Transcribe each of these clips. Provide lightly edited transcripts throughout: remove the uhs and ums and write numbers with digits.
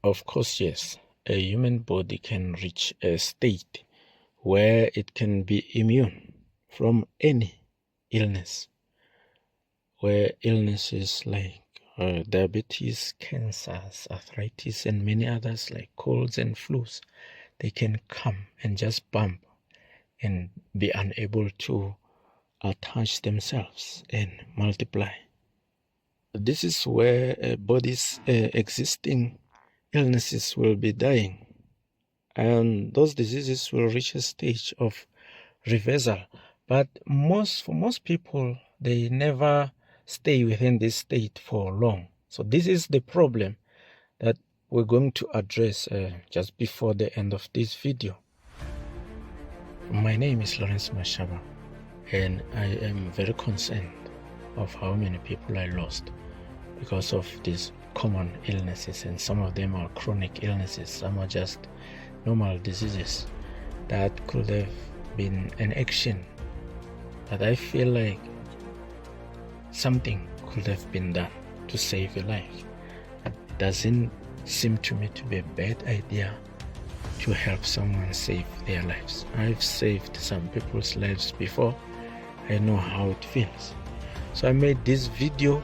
Of course, yes. A human body can reach a state where it can be immune from any illness, where illnesses like diabetes, cancers, arthritis, and many others like colds and flus, they can come and just bump and be unable to attach themselves and multiply. This is where a body's existing illnesses will be dying, and those diseases will reach a stage of reversal. But for most people, they never stay within this state for long. So this is the problem that we're going to address just before the end of this video. My name is Lawrence Mashaba, and I am very concerned of how many people I lost because of these common illnesses, and some of them are chronic illnesses, some are just normal diseases that could have been an action that I feel like something could have been done to save a life. It doesn't seem to me to be a bad idea to help someone save their lives. I've saved some people's lives before. I know how it feels. So I made this video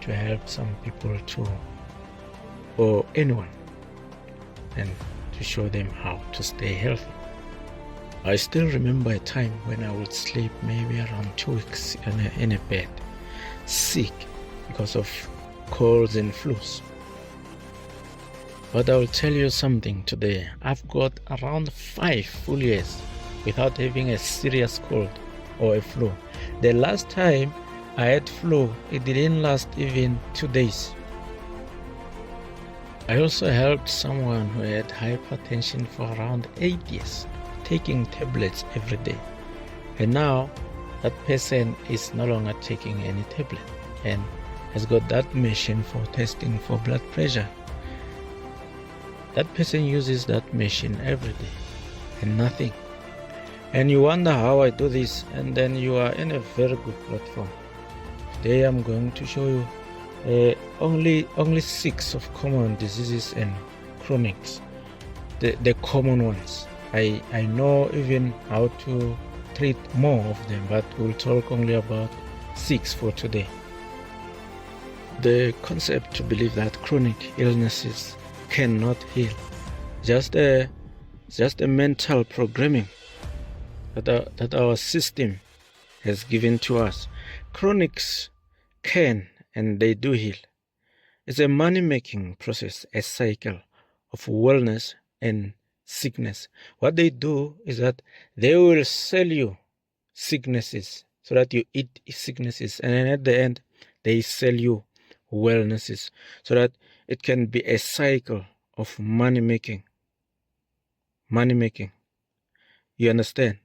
to help some people or anyone, and to show them how to stay healthy. I still remember a time when I would sleep maybe around 2 weeks in a bed, sick because of colds and flus. But I will tell you something today. I've got around 5 full years without having a serious cold or a flu. The last time I had flu, it didn't last even 2 days. I also helped someone who had hypertension for around 8 years, taking tablets every day. And now that person is no longer taking any tablet and has got that machine for testing for blood pressure. That person uses that machine every day and nothing. And you wonder how I do this, and then you are in a very good platform. Today I'm going to show you only 6 of common diseases and chronics, the common ones. I know even how to treat more of them, but we'll talk only about 6 for today. The concept to believe that chronic illnesses cannot heal, just a mental programming that our system has given to us. Chronics can and they do heal. It's a money-making process, a cycle of wellness and sickness. What they do is that they will sell you sicknesses so that you eat sicknesses, and then at the end they sell you wellnesses so that it can be a cycle of money making. You understand?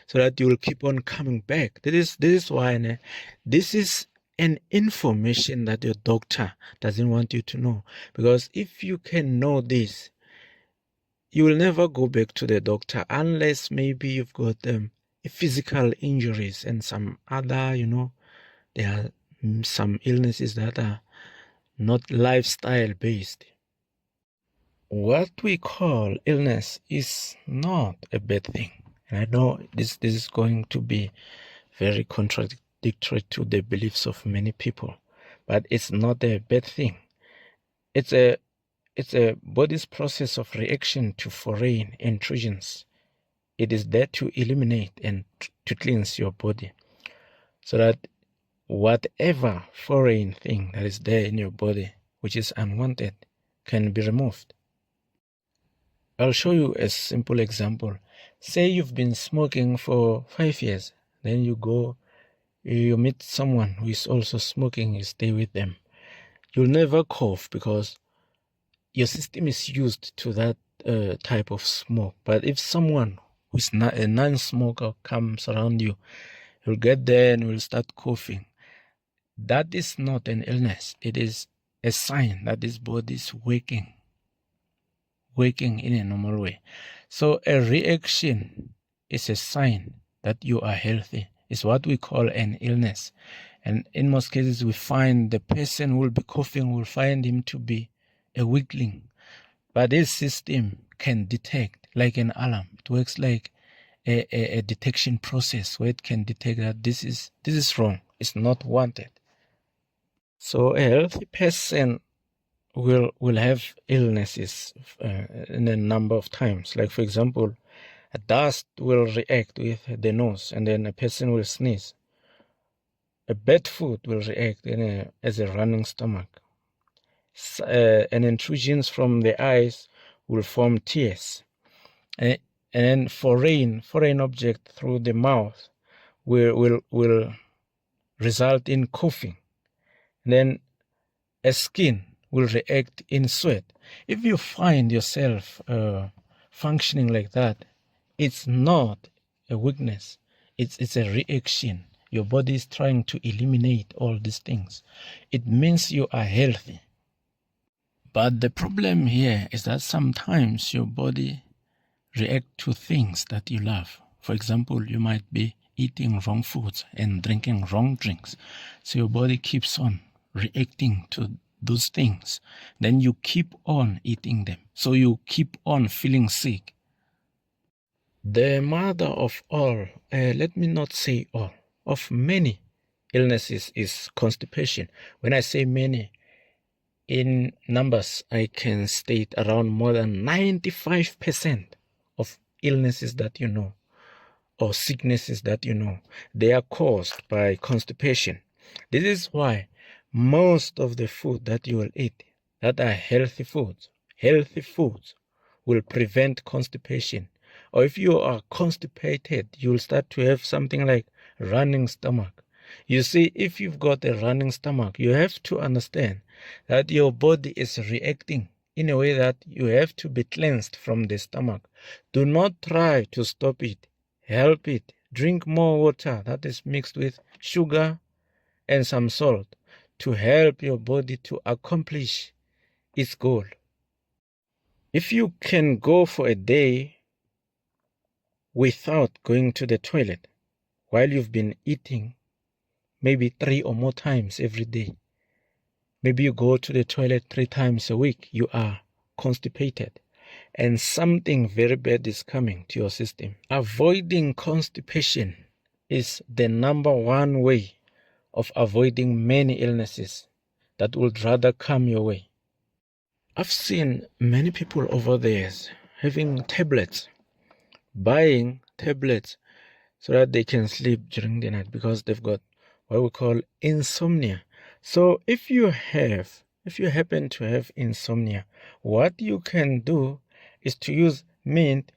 So that you will keep on coming back. This is why this is an information that your doctor doesn't want you to know. Because if you can know this, you will never go back to the doctor unless maybe you've got physical injuries and some other, there are some illnesses that are not lifestyle based. What we call illness is not a bad thing. And I know this is going to be very contradictory to the beliefs of many people, but it's not a bad thing. It's a body's process of reaction to foreign intrusions. It is there to eliminate and to cleanse your body so that whatever foreign thing that is there in your body, which is unwanted, can be removed. I'll show you a simple example. Say you've been smoking for 5 years, then you meet someone who is also smoking, you stay with them. You'll never cough because your system is used to that type of smoke. But if someone who is not a non-smoker comes around you, you'll get there and will start coughing. That is not an illness. It is a sign that this body is working in a normal way. So a reaction is a sign that you are healthy. It's what we call an illness. And in most cases, we find the person who will be coughing, we'll find him to be a weakling. But this system can detect like an alarm. It works like a detection process where it can detect that this is wrong. It's not wanted. So a healthy person will have illnesses in a number of times. Like for example, a dust will react with the nose, and then a person will sneeze. A bad food will react as a running stomach. And intrusions from the eyes will form tears. And then foreign object through the mouth will result in coughing. And then a skin will react in sweat. If you find yourself functioning like that, it's not a weakness. It's a reaction. Your body is trying to eliminate all these things. It means you are healthy. But the problem here is that sometimes your body reacts to things that you love. For example, you might be eating wrong foods and drinking wrong drinks. So your body keeps on reacting to those things. Then you keep on eating them. So you keep on feeling sick. The mother of all, let me not say all, of many illnesses is constipation. When I say many, in numbers, I can state around more than 95% of illnesses that you know, or sicknesses that you know, they are caused by constipation. This is why most of the food that you will eat that are healthy foods will prevent constipation. Or if you are constipated, you'll start to have something like running stomach. You see, if you've got a running stomach, you have to understand that your body is reacting in a way that you have to be cleansed from the stomach. Do not try to stop it. Help it. Drink more water that is mixed with sugar and some salt to help your body to accomplish its goal. If you can go for a day without going to the toilet while you've been eating maybe 3 or more times every day, maybe you go to the toilet 3 times a week, you are constipated and something very bad is coming to your system. Avoiding constipation is the number one way of avoiding many illnesses that would rather come your way. I've seen many people over the years having tablets, buying tablets so that they can sleep during the night because they've got what we call insomnia. So if you happen to have insomnia, what you can do is to use mint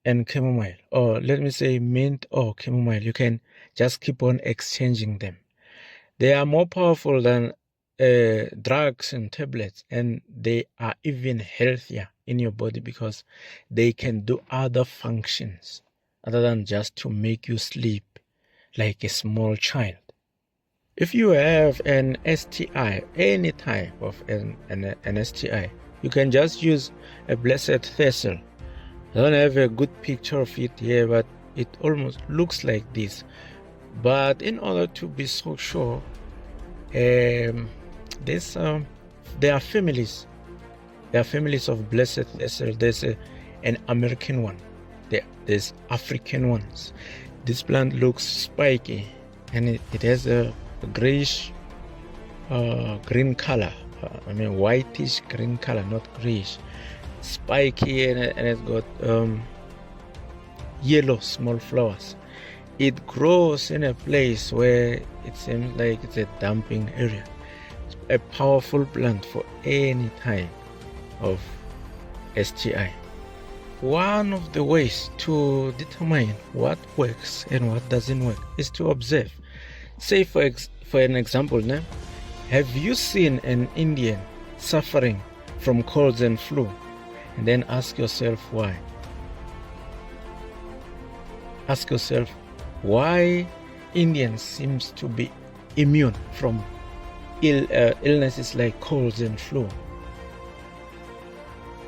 and chamomile, or let me say mint or chamomile. You can just keep on exchanging them. They are more powerful than drugs and tablets, and they are even healthier in your body because they can do other functions other than just to make you sleep like a small child. If you have an STI, any type of an STI, you can just use a blessed thistle. I don't have a good picture of it here, but it almost looks like this. But in order to be so sure, there are families. There are families of blessed thistle. There's an American one. There's African ones. This plant looks spiky, and it has a grayish green color. Whitish green color, not grayish. Spiky, and it's got yellow small flowers. It grows in a place where it seems like it's a dumping area. It's a powerful plant for any type of STI. One of the ways to determine what works and what doesn't work is to observe. Say for an example, now, have you seen an Indian suffering from colds and flu? And then ask yourself why. Ask yourself why Indians seems to be immune from illnesses like colds and flu.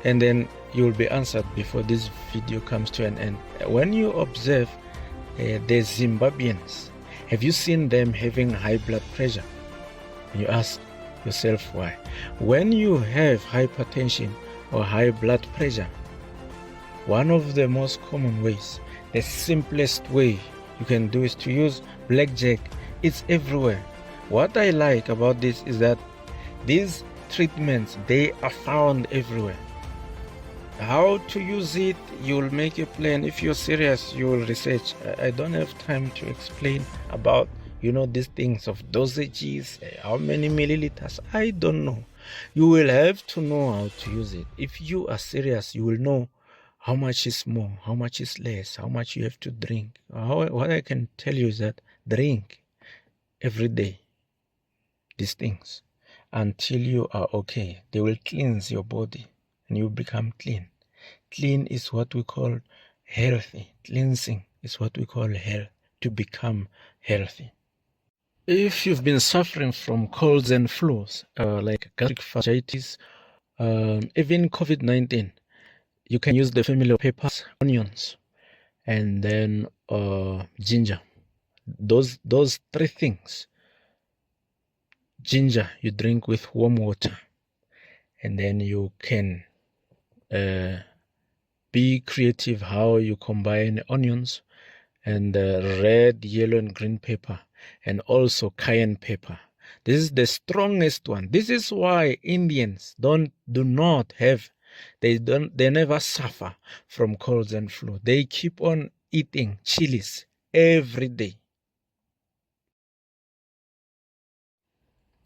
And then you will be answered before this video comes to an end. When you observe the Zimbabweans, have you seen them having high blood pressure? And you ask yourself why. When you have hypertension, or high blood pressure, one of the most common ways, the simplest way you can do is to use blackjack. It's everywhere. What I like about this is that these treatments, they are found everywhere. How to use it, you'll make a plan. If you're serious, you will research. I don't have time to explain about these things of dosages, how many milliliters. I don't know. You will have to know how to use it. If you are serious, you will know how much is more, how much is less, how much you have to drink. What I can tell you is that drink every day these things until you are okay. They will cleanse your body and you become clean. Clean is what we call healthy. Cleansing is what we call health, to become healthy. If you've been suffering from colds and flus, like gastric fasciitis, even COVID-19, you can use the family of peppers, onions, and then ginger. Those three things. Ginger, you drink with warm water, and then you can be creative how you combine onions and red, yellow, and green pepper, and also cayenne pepper. This is the strongest one. This is why Indians they never suffer from colds and flu. They keep on eating chilies every day.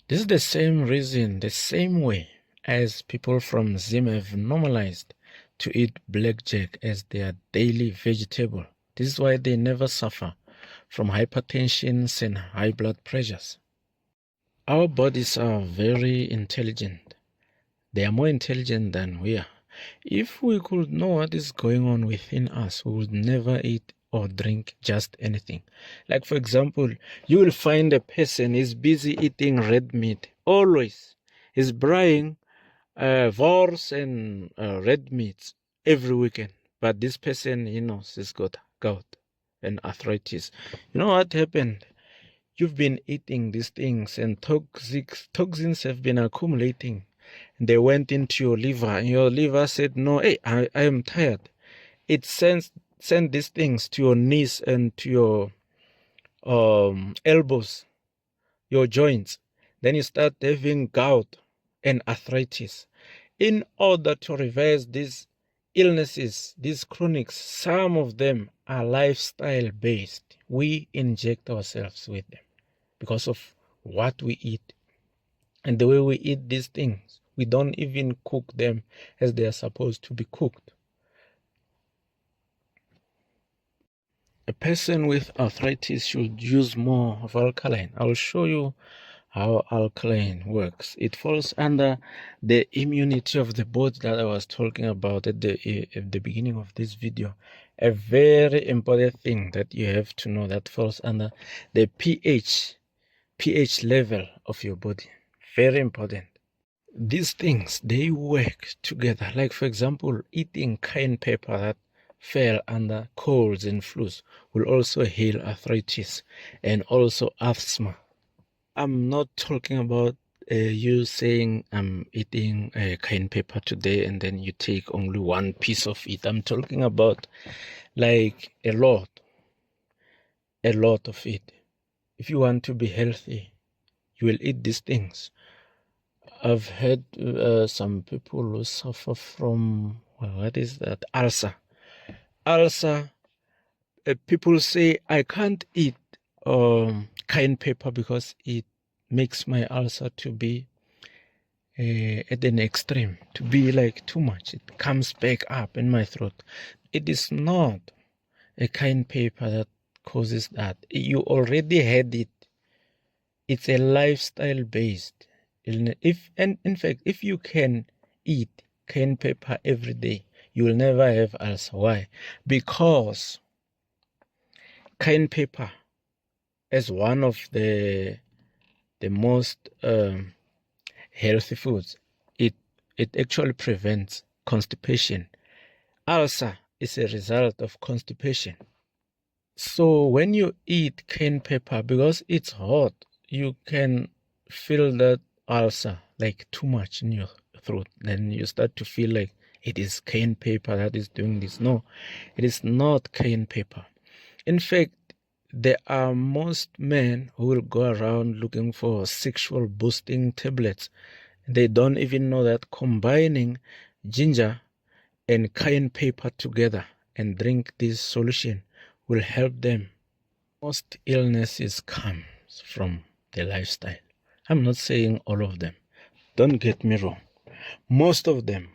This is the same reason, the same way as people from Zim have normalized to eat blackjack as their daily vegetable. This is why they never suffer from hypertension and high blood pressures. Our bodies are very intelligent. They are more intelligent than we are. If we could know what is going on within us, we would never eat or drink just anything. Like, for example, you will find a person is busy eating red meat. Always. He's buying wors and red meats every weekend. But this person, he knows he's got gout and arthritis. You know what happened? You've been eating these things and toxins have been accumulating. They went into your liver and your liver said, no, hey, I am tired. It sent these things to your knees and to your elbows, your joints. Then you start having gout and arthritis. In order to reverse these illnesses, these chronics, some of them are lifestyle based. We inject ourselves with them because of what we eat and the way we eat these things. We don't even cook them as they are supposed to be cooked. A person with arthritis should use more of alkaline. I'll show you how alkaline works. It falls under the immunity of the body that I was talking about at the beginning of this video. A very important thing that you have to know that falls under the pH level of your body. Very important. These things, they work together. Like, for example, eating cayenne pepper that fell under colds and flus will also heal arthritis and also asthma. I'm not talking about you saying I'm eating cayenne pepper today and then you take only one piece of it. I'm talking about like a lot of it. If you want to be healthy, you will eat these things. I've heard some people who suffer from, what is that? Ulcer. People say, I can't eat cayenne pepper because it makes my ulcer to be at an extreme, to be like too much. It comes back up in my throat. It is not a cayenne pepper that causes that. You already had it. It's a lifestyle based illness. In fact, if you can eat cayenne pepper every day, you will never have ulcer. Why? Because cayenne pepper, as one of the most healthy foods, it actually prevents constipation. Ulcer is a result of constipation. So when you eat cayenne pepper, because it's hot, you can feel that ulcer like too much in your throat. Then you start to feel like it is cayenne pepper that is doing this. No, it is not cayenne pepper. In fact, there are most men who will go around looking for sexual boosting tablets. They don't even know that combining ginger and cayenne pepper together and drink this solution will help them. Most illnesses comes from the lifestyle. I'm not saying all of them. Don't get me wrong. Most of them,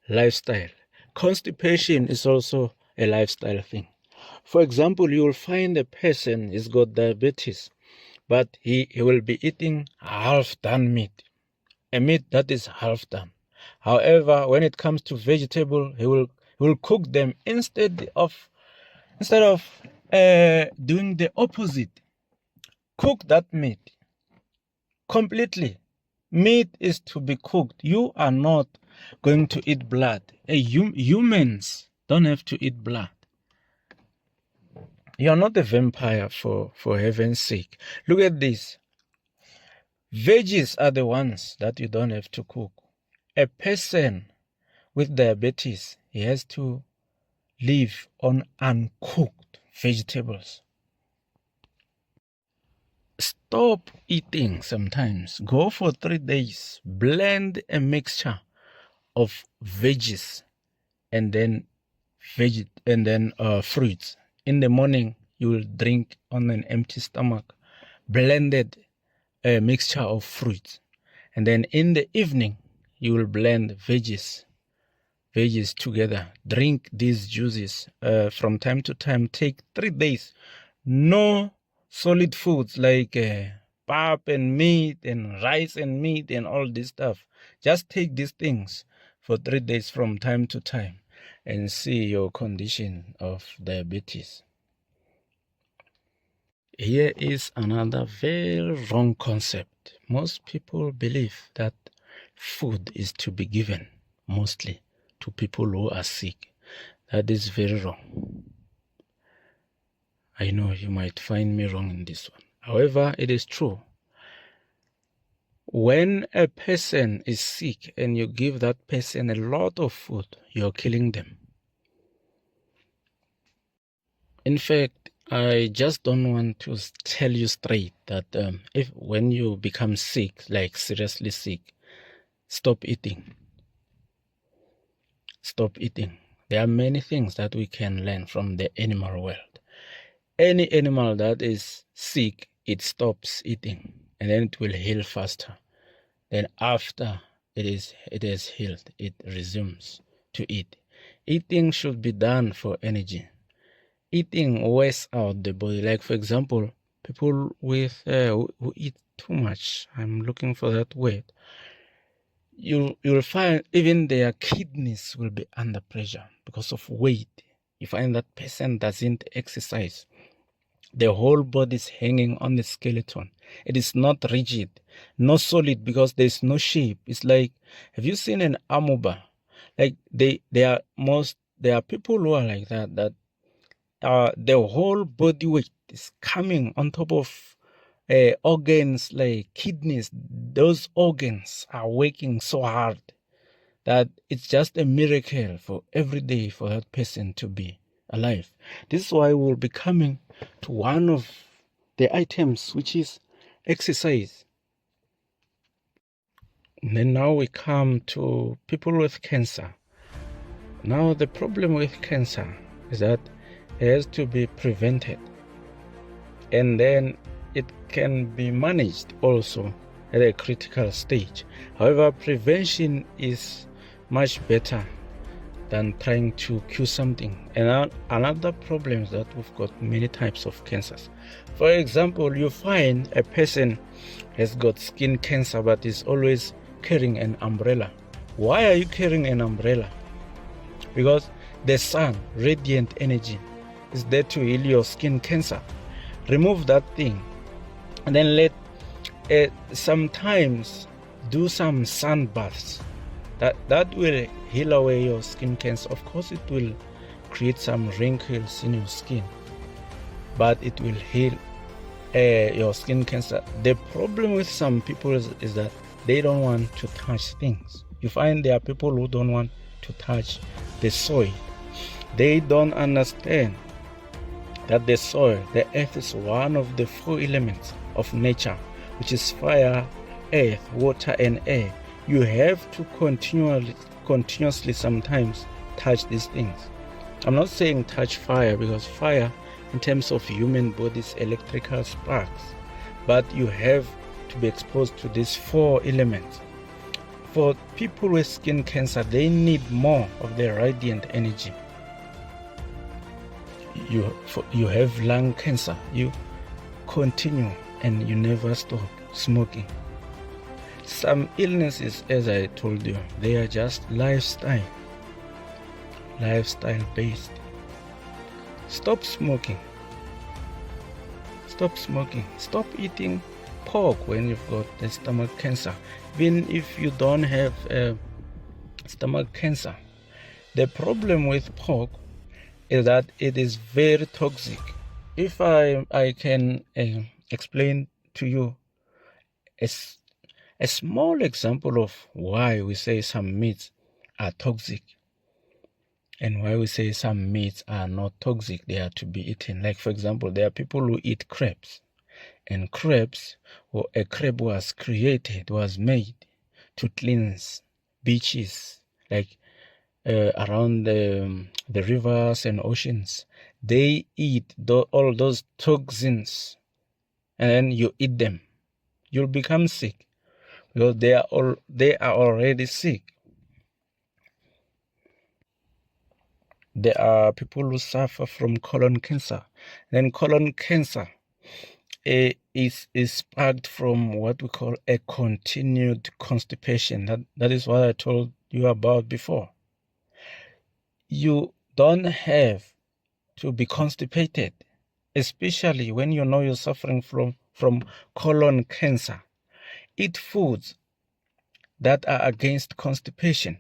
lifestyle. Constipation is also a lifestyle thing. For example, you will find a person has got diabetes, but he will be eating half-done meat, a meat that is half done. However, when it comes to vegetable, he will cook them instead of doing the opposite. Cook that meat completely. Meat is to be cooked. You are not going to eat blood. Humans don't have to eat blood. You are not a vampire, for heaven's sake. Look at this. Veggies are the ones that you don't have to cook. A person with diabetes, he has to live on uncooked vegetables. Stop eating sometimes. Go for 3 days. Blend a mixture of veggies and then fruits. In the morning, you will drink on an empty stomach blended a mixture of fruits. And then in the evening, you will blend veggies together. Drink these juices from time to time. Take 3 days. No solid foods like pap and meat and rice and meat and all this stuff. Just take these things for 3 days from time to time and see your condition of diabetes. Here is another very wrong concept. Most people believe that food is to be given mostly to people who are sick. That is very wrong. I know you might find me wrong in this one. However, it is true. When a person is sick and you give that person a lot of food, you're killing them. In fact, I just don't want to tell you straight that when you become sick, like seriously sick, stop eating. Stop eating. There are many things that we can learn from the animal world. Any animal that is sick, it stops eating and then it will heal faster. Then after it is healed, it resumes to eat. Eating should be done for energy. Eating wears out the body. Like for example, people with who eat too much. I'm looking for that word. You'll find even their kidneys will be under pressure because of weight. You find that person doesn't exercise. The whole body is hanging on the skeleton. It is not rigid, not solid because there's no shape. It's like, have you seen an amoeba? Like there are people who are like that the whole body weight is coming on top of organs like kidneys. Those organs are working so hard that it's just a miracle for every day for that person to be alive. This is why we'll be coming to one of the items, which is exercise. And then now we come to people with cancer. Now the problem with cancer is that it has to be prevented, and then it can be managed also at a critical stage. However, prevention is much better than trying to cure something. And another problem is that we've got many types of cancers. For example, you find a person has got skin cancer but is always carrying an umbrella. Why are you carrying an umbrella? Because the sun, radiant energy, is there to heal your skin cancer. Remove that thing and then let sometimes do some sun baths. That will heal away your skin cancer. Of course, it will create some wrinkles in your skin, but it will heal your skin cancer. The problem with some people is that they don't want to touch things. You find there are people who don't want to touch the soil. They don't understand that the soil, the earth, is one of the 4 elements of nature, which is fire, earth, water, and air. You have to continuously sometimes touch these things. I'm not saying touch fire, because fire, in terms of human bodies, electrical sparks, but you have to be exposed to these 4 elements. For people with skin cancer, they need more of the radiant energy. You have lung cancer, you continue and you never stop smoking. Some illnesses, as I told you, they are just lifestyle based. Stop smoking. Stop eating pork when you've got the stomach cancer. Even if you don't have stomach cancer, the problem with pork is that it is very toxic. If I can explain to you a small example of why we say some meats are toxic and why we say some meats are not toxic, they are to be eaten. Like, for example, there are people who eat crabs, and crabs, or a crab was made to cleanse beaches, like around the rivers and oceans. They eat all those toxins, and then you eat them. You'll become sick because they are already sick. There are people who suffer from colon cancer. Then colon cancer is sparked from what we call a continued constipation. That is what I told you about before. You don't have to be constipated, especially when you know you're suffering from colon cancer. Eat foods that are against constipation,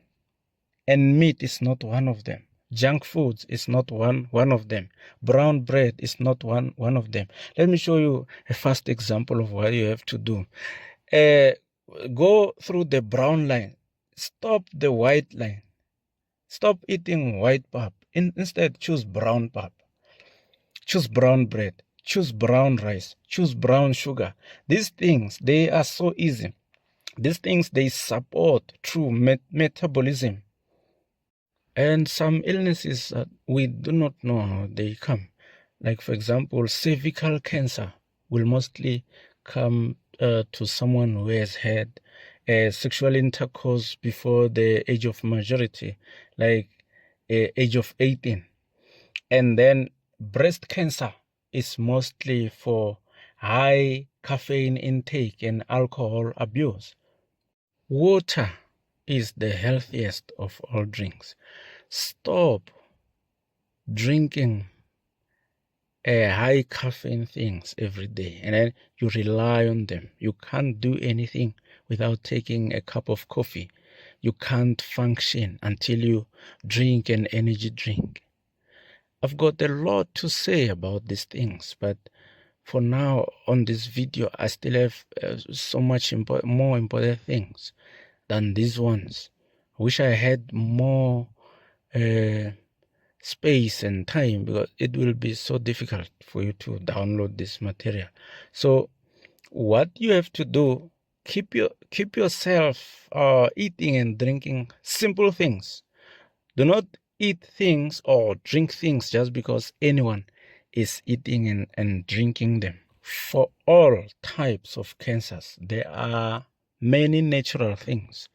and meat is not one of them. Junk foods is not one of them. Brown bread is not one of them. Let me show you a first example of what you have to do. Go through the brown line. Stop the white line. Stop eating white pap. Instead, choose brown pap. Choose brown bread. Choose brown rice. Choose brown sugar. These things, they are so easy. These things, they support true metabolism. And some illnesses that we do not know how they come. Like, for example, cervical cancer will mostly come to someone who has had sexual intercourse before the age of majority, like age of 18. And then breast cancer is mostly for high caffeine intake and alcohol abuse. Water is the healthiest of all drinks. Stop drinking high caffeine things every day, and then you rely on them. You can't do anything without taking a cup of coffee. You can't function until you drink an energy drink. I've got a lot to say about these things, but for now on this video, I still have so much more important things than these ones. I wish I had more space and time, because it will be so difficult for you to download this material. So what you have to do, keep yourself eating and drinking simple things. Do not eat things or drink things just because anyone is eating and drinking them. For all types of cancers, there are many natural things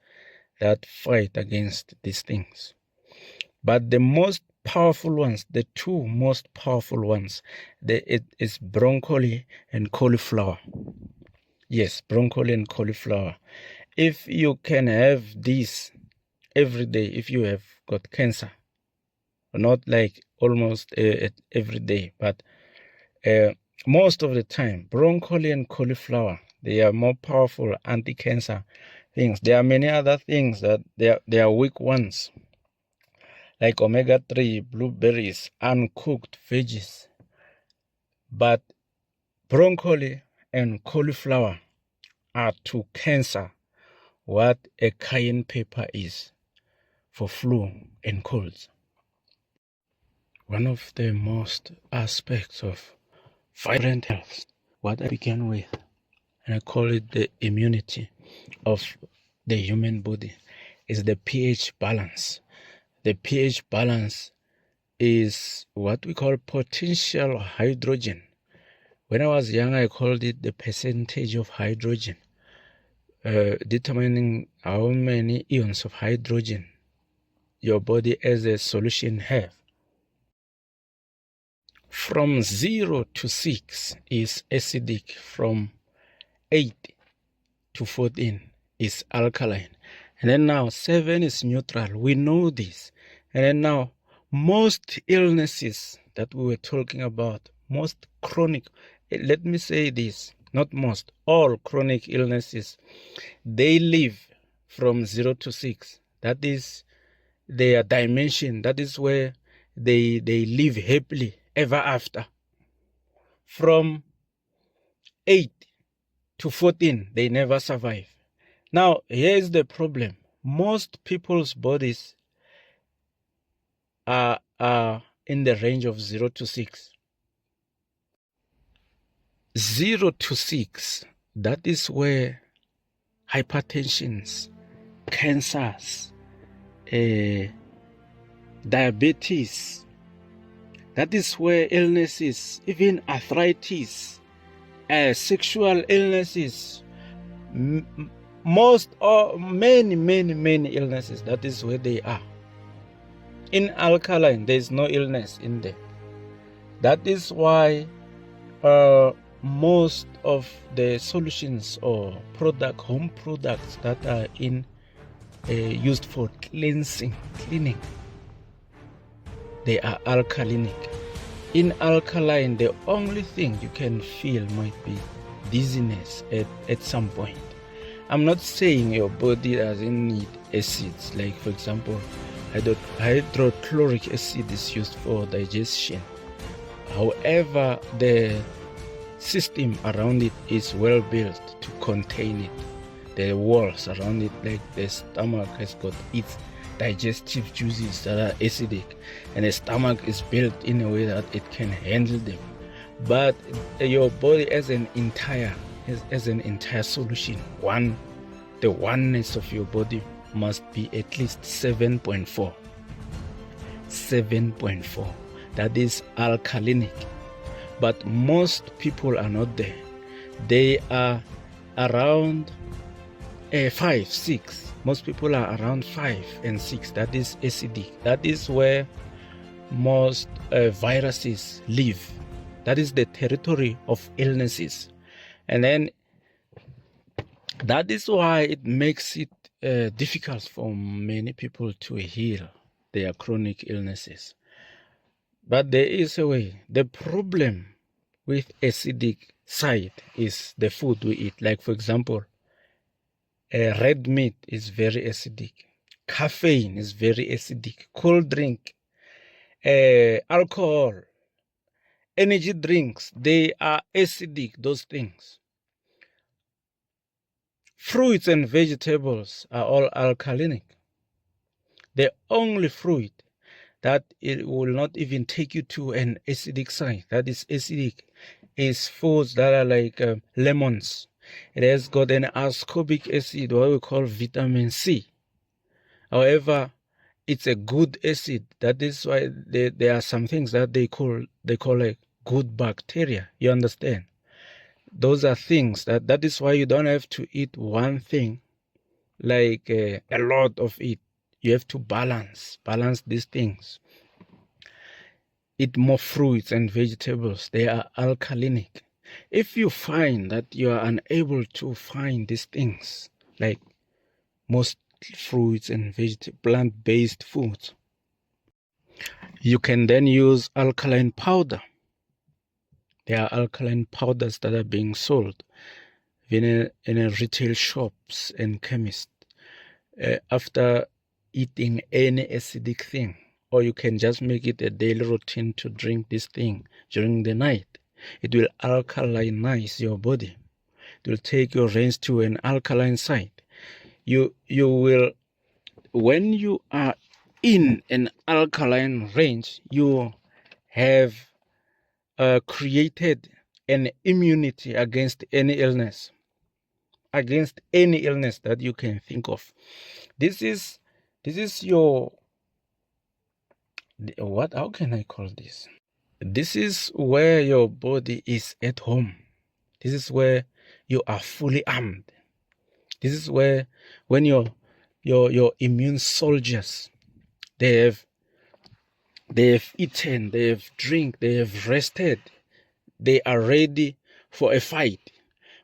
that fight against these things. But the most powerful ones, the two most powerful ones, it is broccoli and cauliflower. Yes, broccoli and cauliflower. If you can have these every day, if you have got cancer, not like almost every day, but most of the time, broccoli and cauliflower, they are more powerful anti-cancer things. There are many other things that they are weak ones, like omega-3, blueberries, uncooked veggies. But broccoli and cauliflower are to cancer what a cayenne pepper is for flu and colds. One of the most aspects of vibrant health, what I began with, and I call it the immunity of the human body, is the pH balance. The pH balance is what we call potential hydrogen. When I was young, I called it the percentage of hydrogen, determining how many ions of hydrogen your body as a solution have. From 0 to 6 is acidic. From 8 to 14 is alkaline. And then now 7 is neutral. We know this. And then now most illnesses that we were talking about, most chronic, let me say this, not most, all chronic illnesses, they live from 0 to 6. That is their dimension. That is where they live happily ever after. From 8 to 14, they never survive. Now, here's the problem. Most people's bodies are in the range of 0 to 6. 0 to 6, that is where hypertensions, cancers, diabetes, that is where illnesses, even arthritis, sexual illnesses, most or many illnesses, that is where they are. In alkaline, there is no illness in there. That is why most of the solutions or home products that are used for cleaning, they are alkalinic. In alkaline, the only thing you can feel might be dizziness at some point. I'm not saying your body doesn't need acids, like for example, hydrochloric acid is used for digestion. However, the system around it is well built to contain it. The walls around it, like the stomach, has got its digestive juices that are acidic, and the stomach is built in a way that it can handle them. But your body as an entire solution, the oneness of your body must be at least 7.4. 7.4. That is alkalinic. But most people are not there. They are around 5, 6. Most people are around 5 and 6. That is acidic. That is where most viruses live. That is the territory of illnesses. And then that is why it makes it difficult for many people to heal their chronic illnesses. But there is a way. The problem with acidic side is the food we eat. Like for example, red meat is very acidic. Caffeine is very acidic. Cold drink, alcohol, energy drinks, they are acidic, those things. Fruits and vegetables are all alkalinic. The only fruit that it will not even take you to an acidic side, that is acidic, is foods that are like lemons. It has got an ascorbic acid, what we call vitamin C. However, it's a good acid. That is why there are some things that they call like good bacteria. You understand? Those are things that is why you don't have to eat one thing, like a lot of it. You have to balance these things. Eat more fruits and vegetables. They are alkalinic. If you find that you are unable to find these things, like most fruits and plant-based foods, you can then use alkaline powder. There are alkaline powders that are being sold in retail shops and chemists after eating any acidic thing. Or you can just make it a daily routine to drink this thing during the night. It will alkalinize your body. It will take your range to an alkaline side. You will, when you are in an alkaline range, you have created an immunity against any illness that you can think of. This is your, what, how can I call this? This is where your body is at home. This is where you are fully armed. This is where, when your immune soldiers, they have eaten, they have drink, they have rested, they are ready for a fight.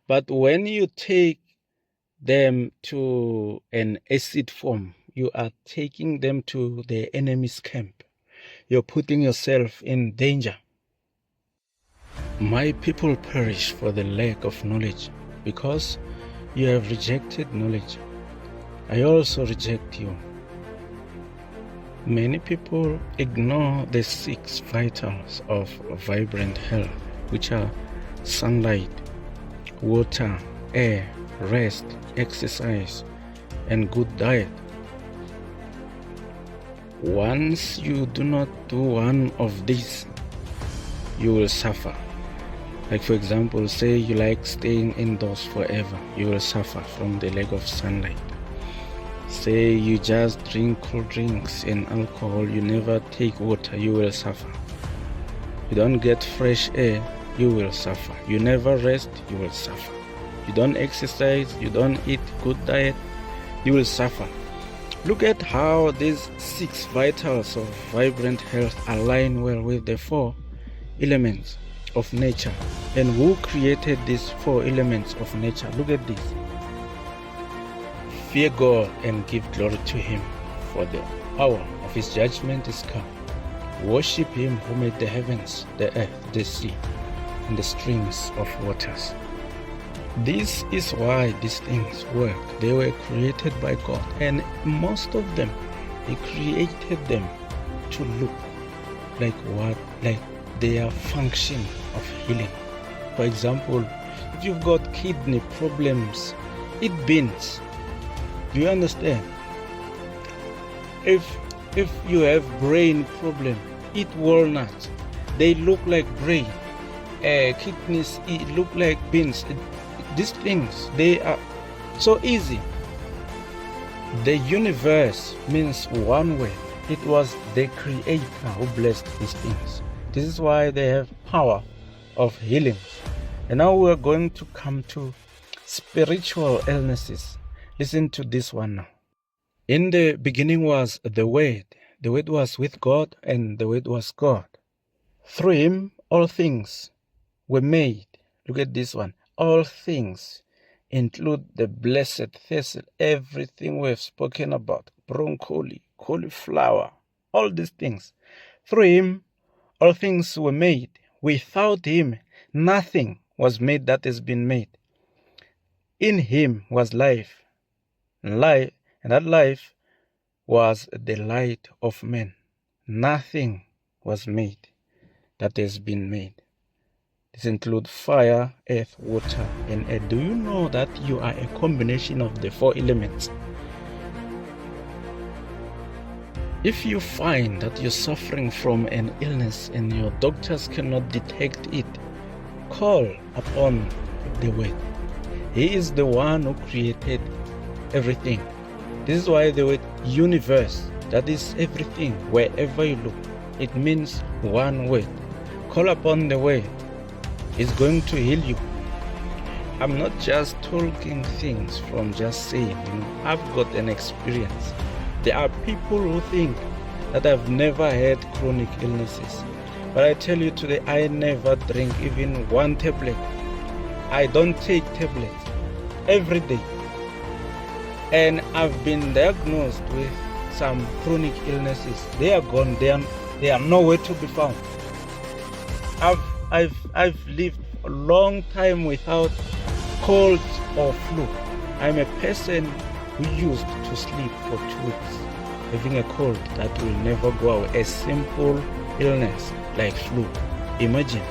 But when you take them to an acid form, you are taking them to the enemy's camp. You're putting yourself in danger. My people perish for the lack of knowledge, because you have rejected knowledge. I also reject you. Many people ignore the 6 vitals of vibrant health, which are sunlight, water, air, rest, exercise, and good diet. Once you do not do one of these, you will suffer. Like, for example, say you like staying indoors forever, you will suffer from the lack of sunlight. Say you just drink cold drinks and alcohol, you never take water, you will suffer. You don't get fresh air, you will suffer. You never rest, you will suffer. You don't exercise, you don't eat good diet, you will suffer. Look at how these 6 vitals of vibrant health align well with the 4 elements of nature. And who created these 4 elements of nature? Look at this. Fear God and give glory to Him, for the hour of His judgment is come. Worship Him who made the heavens, the earth, the sea, and the streams of waters. This is why these things work. They were created by God, and most of them, He created them to look like what? Like their function of healing. For example, if you've got kidney problems, eat beans. Do you understand? If you have brain problem, eat walnuts. They look like brain. Kidneys look like beans. These things, they are so easy. The universe means one word. It was the Creator who blessed these things. This is why they have power of healing. And now we're going to come to spiritual illnesses. Listen to this one now. In the beginning was the Word. The Word was with God, and the Word was God. Through Him, all things were made. Look at this one. All things include the blessed thistle, everything we've spoken about, broccoli, cauliflower, all these things. Through Him, all things were made. Without Him, nothing was made that has been made. In Him was life, and that life was the light of men. Nothing was made that has been made. This includes fire, earth, water, and air. Do you know that you are a combination of the 4 elements? If you find that you're suffering from an illness and your doctors cannot detect it, call upon the Word. He is the one who created everything. This is why the word universe, that is everything, wherever you look, it means one word. Call upon the Word. It's going to heal you. I'm not just talking things from just saying, I've got an experience. There are people who think that I've never had chronic illnesses. But I tell you today, I never drink even 1 tablet. I don't take tablets every day. And I've been diagnosed with some chronic illnesses. They are gone. They are nowhere to be found. I've lived a long time without colds or flu. I'm a person who used to sleep for 2 weeks, having a cold that will never go away. A simple illness like flu. Imagine.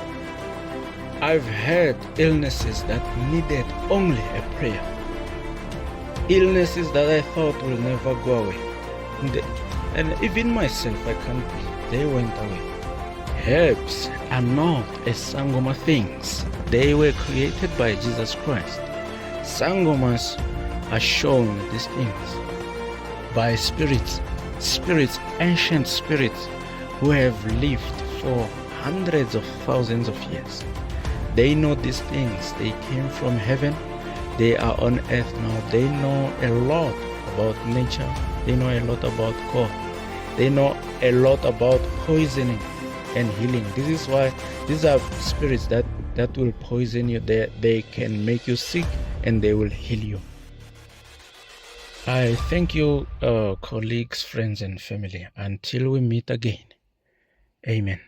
I've had illnesses that needed only a prayer. illnesses that I thought will never go away. And even myself, I can't believe they went away. Herbs are not a Sangoma things. They were created by Jesus Christ. Sangomas are shown these things by spirits, ancient spirits who have lived for hundreds of thousands of years. They know these things. They came from heaven. They are on earth now. They know a lot about nature. They know a lot about God. They know a lot about poisoning and healing. This is why these are spirits that will poison you. They can make you sick and they will heal you. I thank you, colleagues, friends, and family. Until we meet again. Amen.